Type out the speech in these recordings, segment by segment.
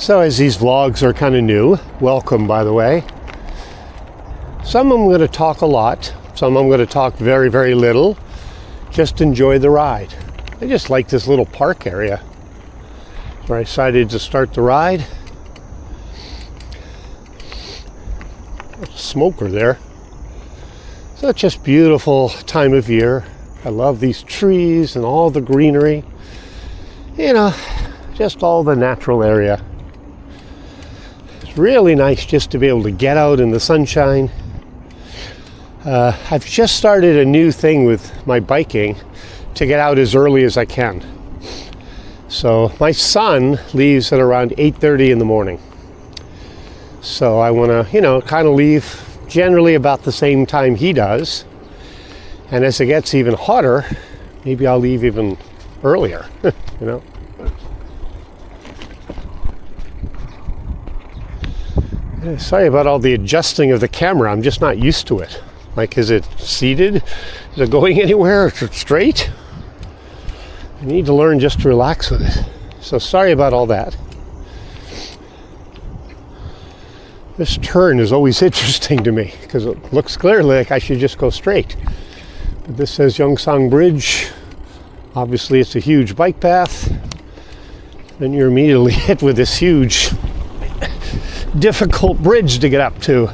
So as these vlogs are kind of new, welcome by the way. Some I'm going to talk a lot, some I'm going to talk very, very little. Just enjoy the ride. I just like this little park area. So I decided to start the ride. Smoker there. Such just beautiful time of year. I love these trees and all the greenery. You know, just all the natural area. It's really nice just to be able to get out in the sunshine. I've just started a new thing with my biking to get out as early as I can. So my son leaves at around 8:30 in the morning. So I want to, kind of leave generally about the same time he does. And as it gets even hotter, maybe I'll leave even earlier, Sorry about all the adjusting of the camera. I'm just not used to it. Like, is it seated? Is it going anywhere? Is it straight? I need to learn just to relax with it. So sorry about all that. This turn is always interesting to me because it looks clearly like I should just go straight. But this says Yongsan Bridge. Obviously it's a huge bike path. Then you're immediately hit with this huge, difficult bridge to get up to.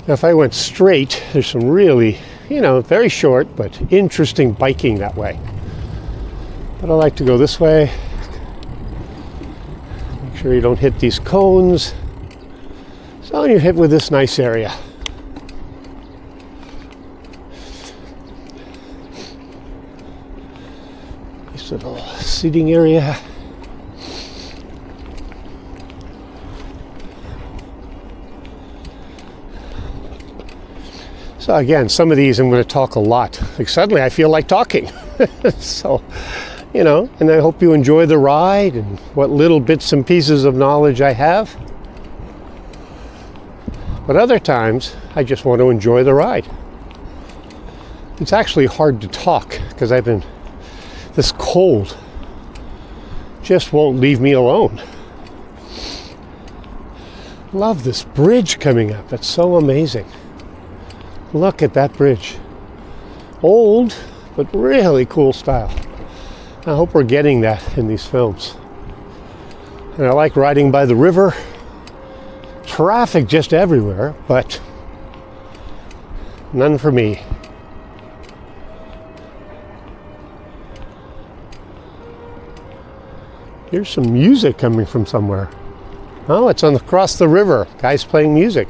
Now if I went straight, there's some really, very short but interesting biking that way. But I like to go this way. Make sure you don't hit these cones. So you're hit with this nice area. Nice little seating area. So again, some of these I'm going to talk a lot. Like suddenly I feel like talking. So, and I hope you enjoy the ride and what little bits and pieces of knowledge I have. But other times, I just want to enjoy the ride. It's actually hard to talk because this cold just won't leave me alone. Love this bridge coming up. It's so amazing. Look at that bridge. Old, but really cool style. I hope we're getting that in these films. And I like riding by the river. Traffic just everywhere, but none for me. Here's some music coming from somewhere. Oh, it's across the river. Guys playing music.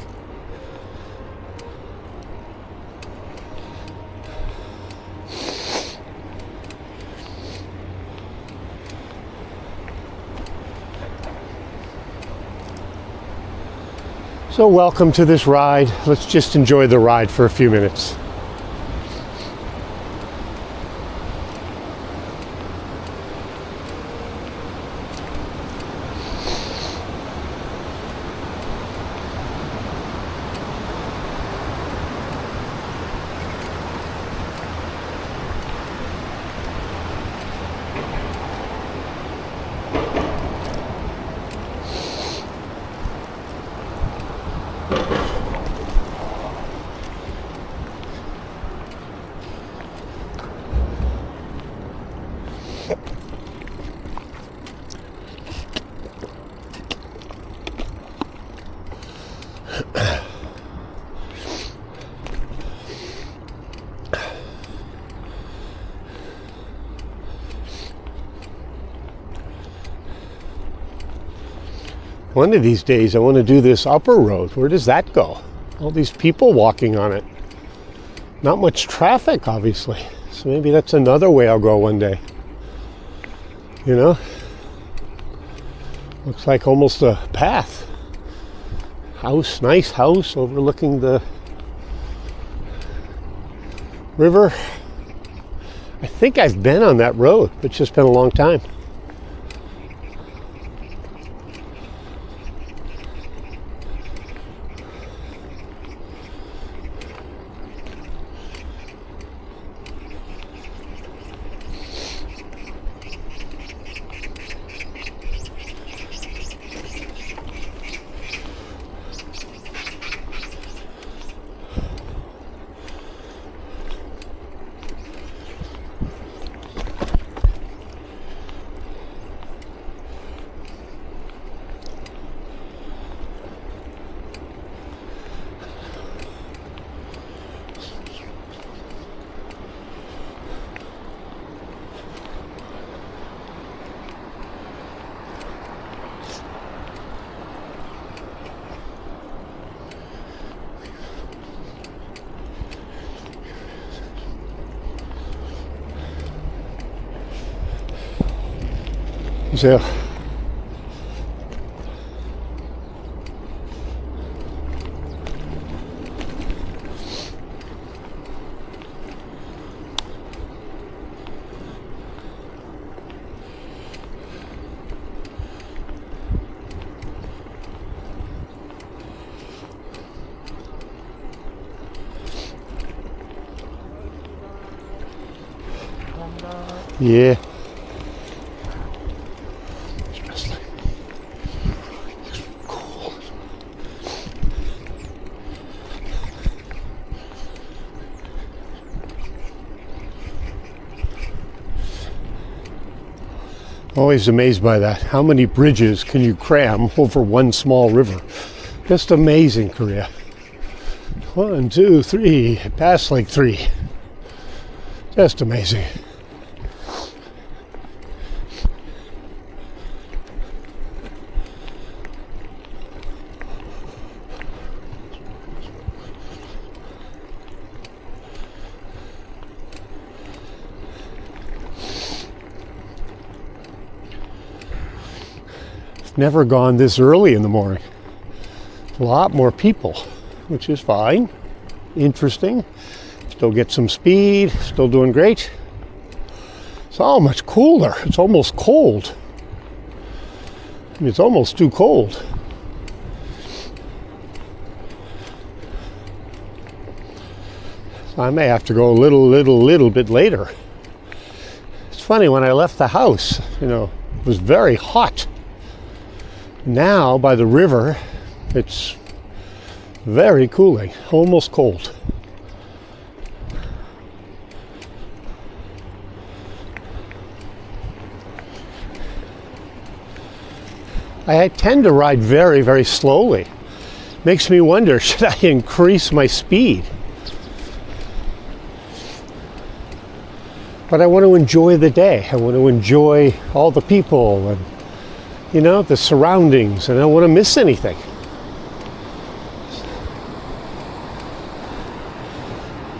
So welcome to this ride. Let's just enjoy the ride for a few minutes. One of these days I want to do this upper road. Where does that go? All these people walking on it. Not much traffic, obviously. So maybe that's another way I'll go one day. Looks like almost a path. House, nice house overlooking the river. I think I've been on that road, but it's just been a long time. So yeah. It's like cool. Always amazed by that. How many bridges can you cram over one small river? Just amazing, Korea. 1, 2, 3. I passed like 3. Just amazing. Never gone this early in the morning. A lot more people, which is fine. Interesting. Still get some speed. Still doing great. It's all much cooler. It's almost cold. I mean, it's almost too cold. So I may have to go a little bit later. It's funny, when I left the house, it was very hot. Now, by the river, it's very cooling, almost cold. I tend to ride very, very slowly. Makes me wonder, should I increase my speed? But I want to enjoy the day. I want to enjoy all the people and the surroundings, and I don't want to miss anything.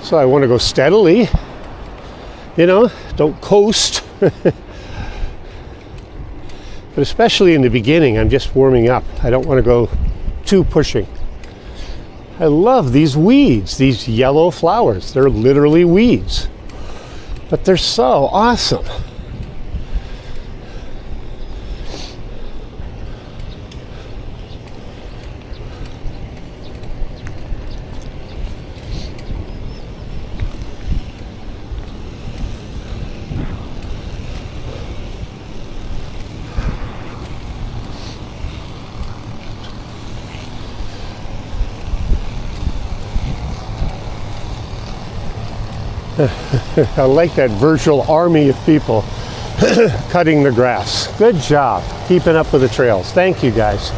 So I want to go steadily, don't coast. But especially in the beginning, I'm just warming up. I don't want to go too pushing. I love these weeds, these yellow flowers. They're literally weeds, but they're so awesome. I like that virtual army of people cutting the grass. Good job keeping up with the trails. Thank you, guys.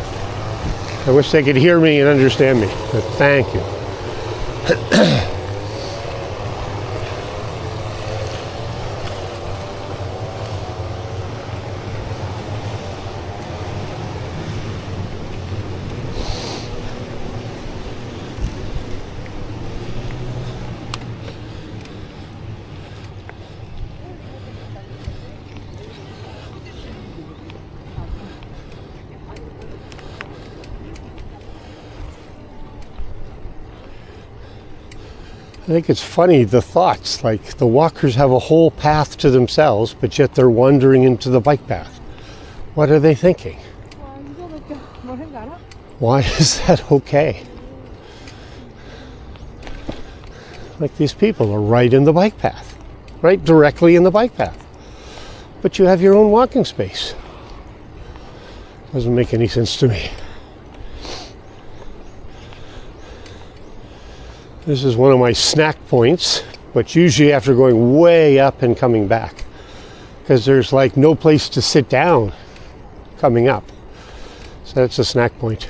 I wish they could hear me and understand me, but thank you. I think it's funny, the thoughts, like the walkers have a whole path to themselves, but yet they're wandering into the bike path. What are they thinking? Why is that okay? Like, these people are right in the bike path, right directly in the bike path. But you have your own walking space. Doesn't make any sense to me. This is one of my snack points, but usually after going way up and coming back, because there's like no place to sit down coming up. So that's a snack point.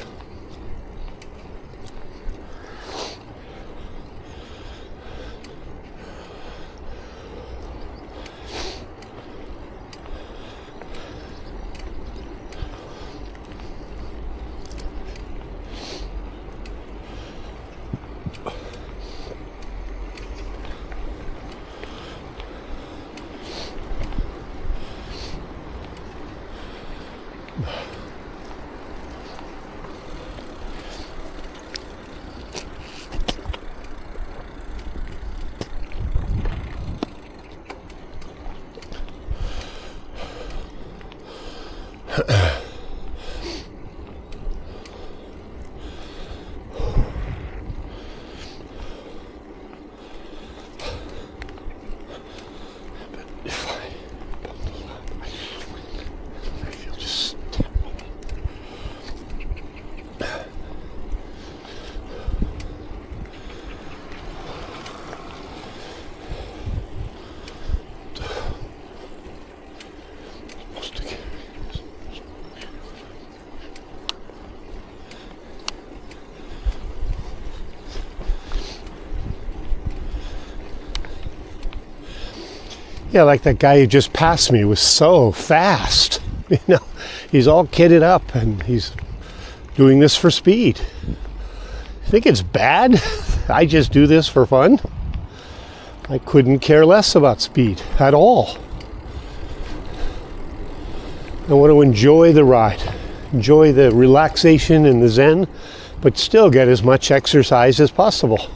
Yeah, like that guy who just passed me was so fast. You know, he's all kitted up and he's doing this for speed. I think it's bad. I just do this for fun. I couldn't care less about speed at all. I want to enjoy the ride, enjoy the relaxation and the zen, but still get as much exercise as possible.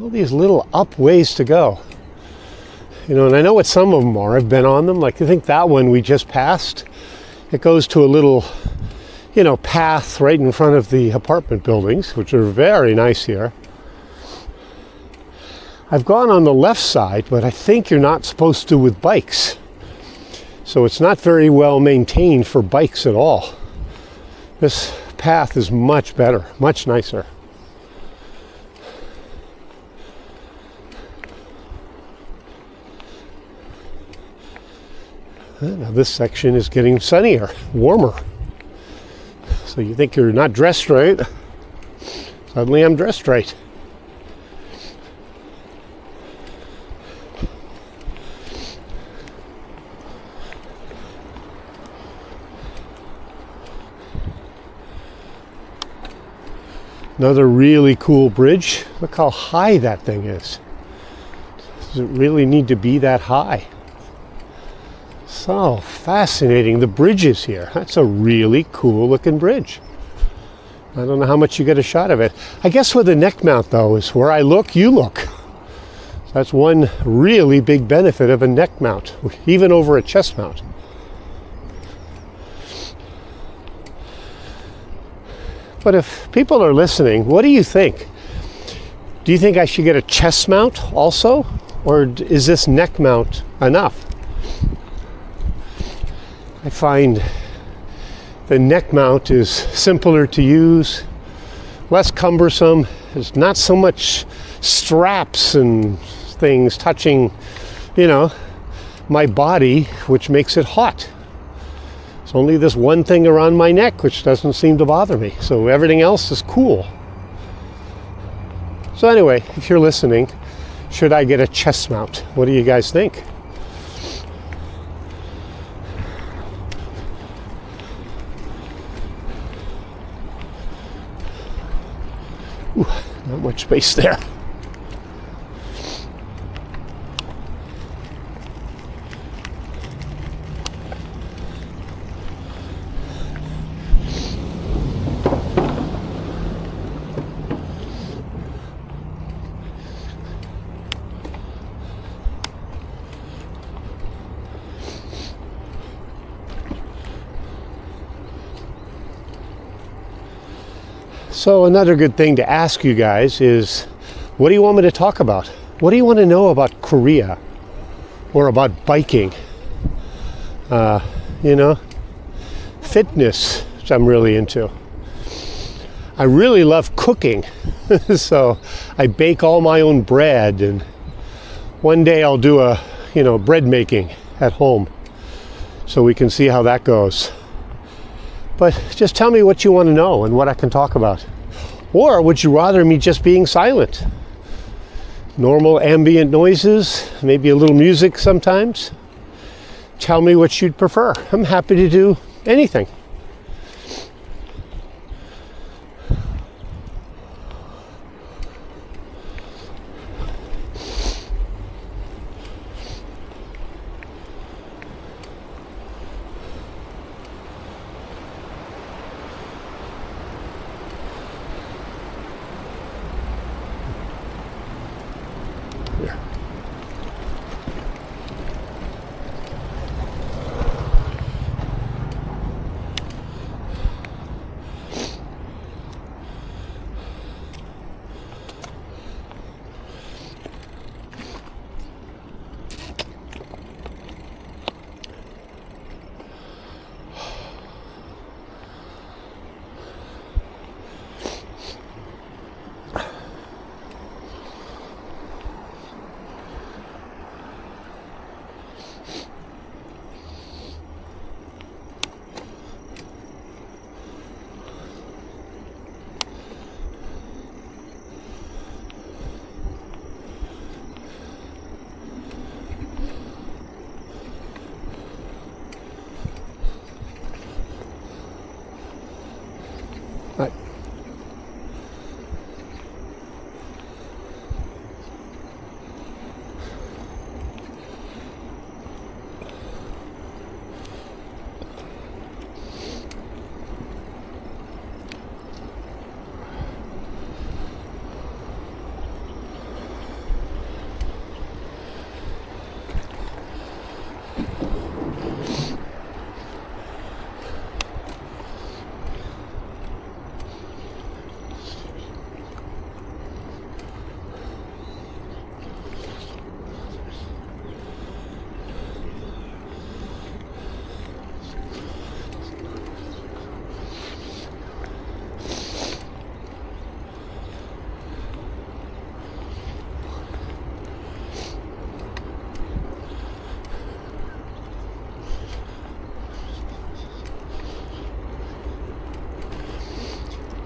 All these little up ways to go. You know, and I know what some of them are. I've been on them. Like, I think that one we just passed, it goes to a little, you know, path right in front of the apartment buildings, which are very nice here. I've gone on the left side, but I think you're not supposed to with bikes. So it's not very well maintained for bikes at all. This path is much better, much nicer. Now this section is getting sunnier, warmer. So you think you're not dressed right. Suddenly I'm dressed right. Another really cool bridge. Look how high that thing is. Does it really need to be that high? So fascinating. The bridges here. That's a really cool looking bridge. I don't know how much you get a shot of it. I guess with a neck mount though is where I look, you look. That's one really big benefit of a neck mount, even over a chest mount. But if people are listening, what do you think? Do you think I should get a chest mount also? Or is this neck mount enough? I find the neck mount is simpler to use, less cumbersome. There's not so much straps and things touching, you know, my body, which makes it hot. It's only this one thing around my neck which doesn't seem to bother me. So everything else is cool. So anyway, if you're listening, should I get a chest mount? What do you guys think? Ooh, not much space there. So another good thing to ask you guys is, what do you want me to talk about? What do you want to know about Korea or about biking? You know, fitness, which I'm really into. I really love cooking. So I bake all my own bread, and one day I'll do a, you know, bread making at home so we can see how that goes. But just tell me what you want to know and what I can talk about. Or would you rather me just being silent? Normal ambient noises, maybe a little music sometimes. Tell me what you'd prefer. I'm happy to do anything.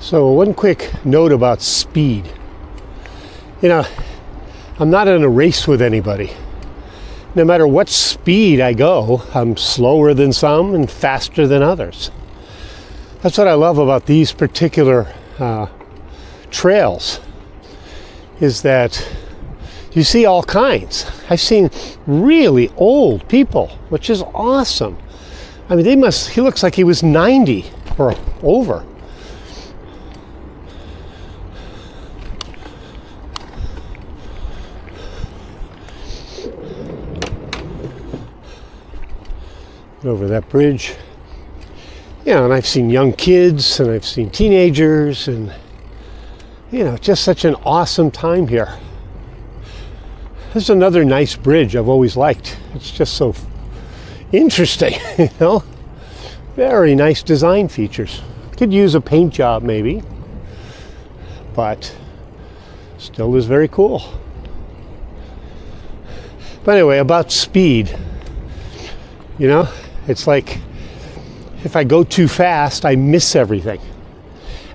So one quick note about speed. You know, I'm not in a race with anybody. No matter what speed I go, I'm slower than some and faster than others. That's what I love about these particular trails, is that you see all kinds. I've seen really old people, which is awesome. I mean, he looks like he was 90 or over. Over that bridge. Yeah, and I've seen young kids and I've seen teenagers, and you know, just such an awesome time here. This is another nice bridge I've always liked. It's just so interesting, you know. Very nice design features. Could use a paint job maybe, but still is very cool. But anyway, about speed, you know, it's like if I go too fast, I miss everything.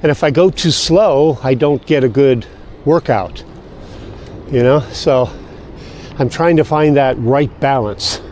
And if I go too slow, I don't get a good workout. You know, so I'm trying to find that right balance.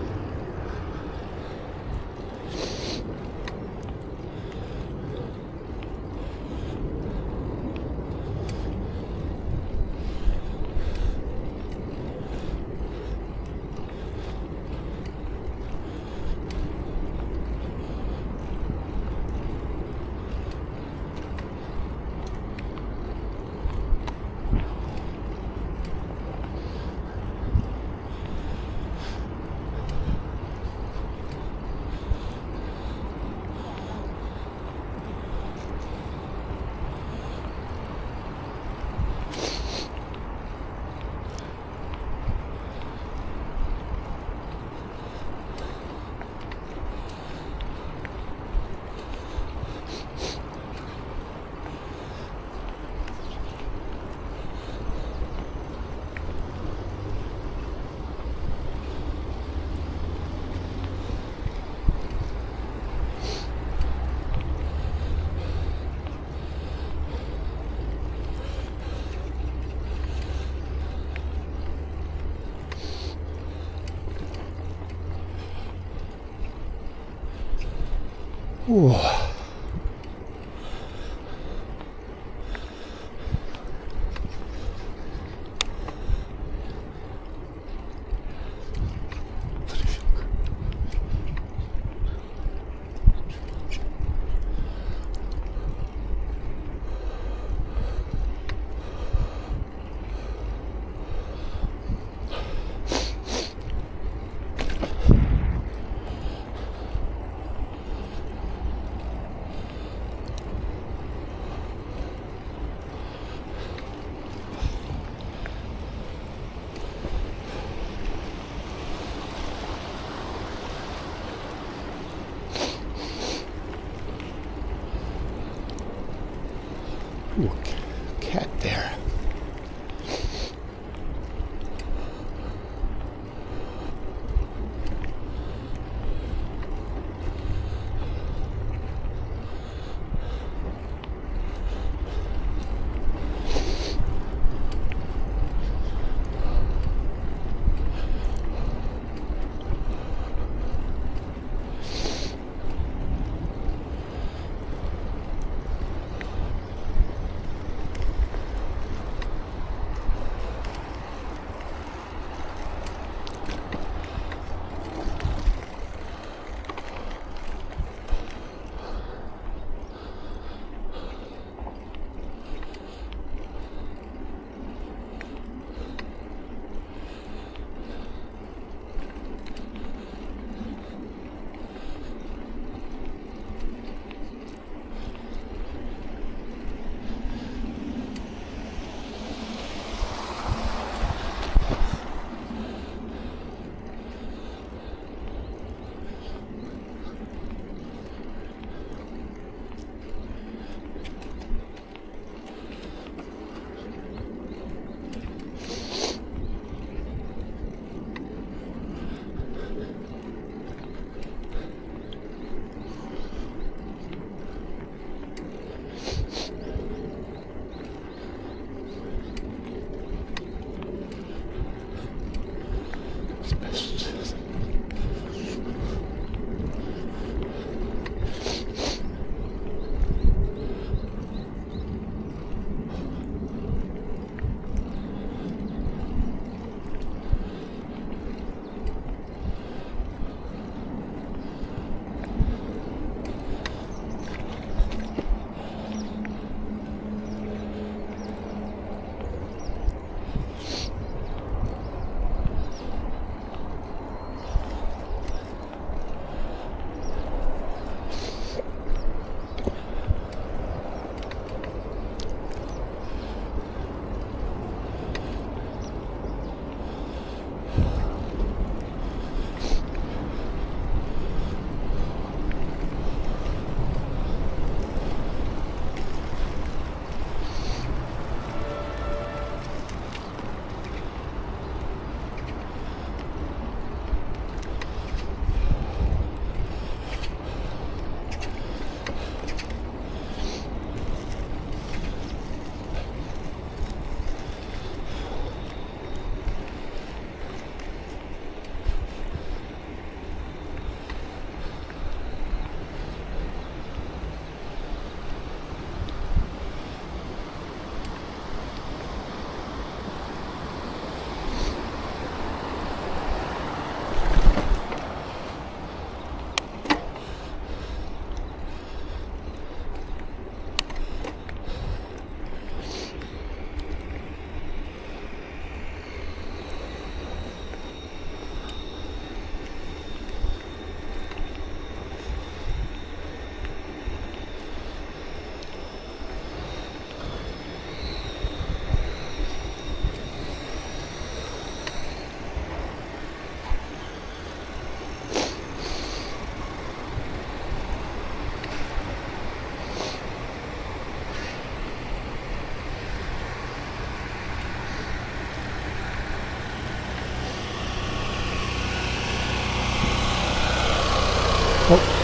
Ooh.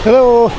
Hello.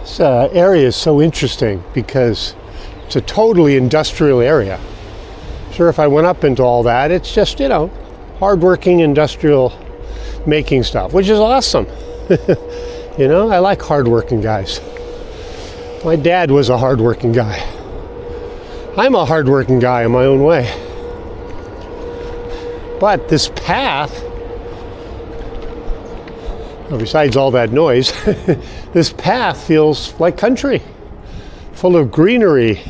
This area is so interesting because it's a totally industrial area. Sure, if I went up into all that, it's just, you know, hardworking industrial making stuff, which is awesome. You know, I like hardworking guys. My dad was a hardworking guy. I'm a hardworking guy in my own way. But this path, besides all that noise, this path feels like country, full of greenery.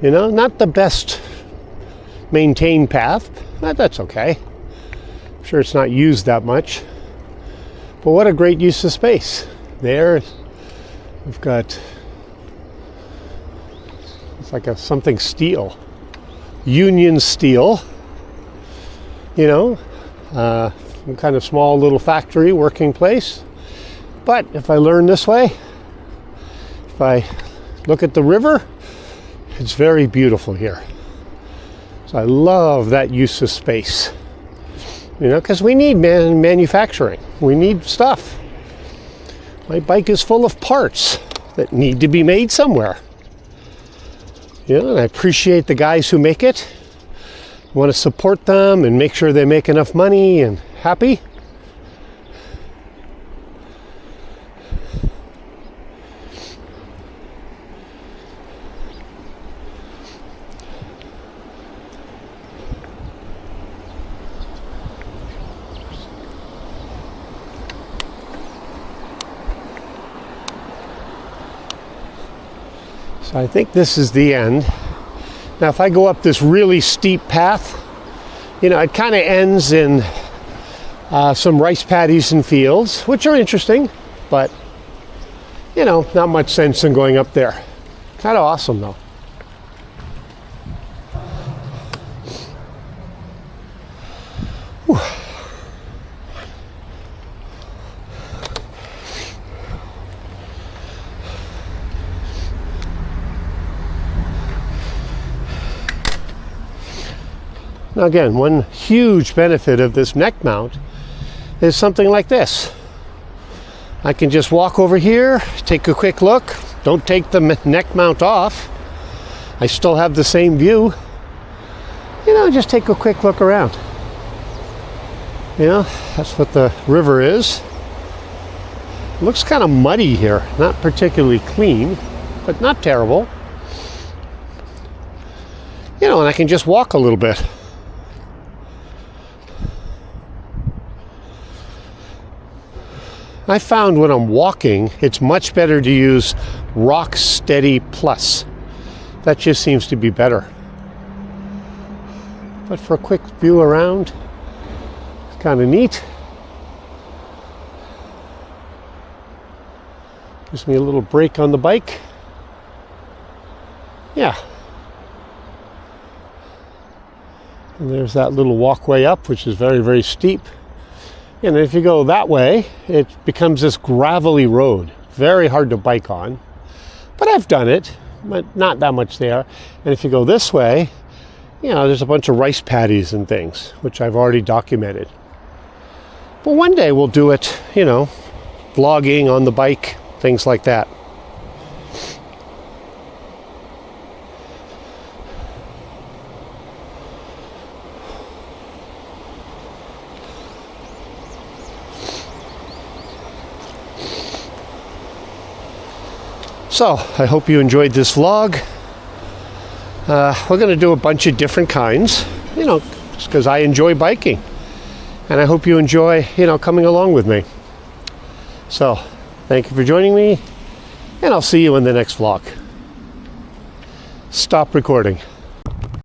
You know, not the best maintained path, but that's okay. I'm sure it's not used that much. But what a great use of space. There, we've got, it's like something steel, Union steel, you know, some kind of small little factory working place. But if I learn this way, if I look at the river, it's very beautiful here. So I love that use of space, you know, because we need manufacturing. We need stuff. My bike is full of parts that need to be made somewhere. You know, and I appreciate the guys who make it. I want to support them and make sure they make enough money and happy. So I think this is the end. Now if I go up this really steep path, you know, it kind of ends in some rice paddies and fields, which are interesting, but, you know, not much sense in going up there. Kind of awesome though. Whew. Now again, one huge benefit of this neck mount is something like this. I can just walk over here, take a quick look. Don't take the neck mount off. I still have the same view. You know, just take a quick look around. You know, that's what the river is. It looks kind of muddy here. Not particularly clean, but not terrible. You know, and I can just walk a little bit. I found when I'm walking, it's much better to use Rock Steady Plus. That just seems to be better. But for a quick view around, it's kind of neat. Gives me a little break on the bike. Yeah. And there's that little walkway up, which is very, very steep. And if you go that way, it becomes this gravelly road. Very hard to bike on. But I've done it, but not that much there. And if you go this way, you know, there's a bunch of rice paddies and things, which I've already documented. But one day we'll do it, you know, vlogging on the bike, things like that. So, I hope you enjoyed this vlog. We're going to do a bunch of different kinds, you know, just because I enjoy biking. And I hope you enjoy, you know, coming along with me. So, thank you for joining me, and I'll see you in the next vlog. Stop recording.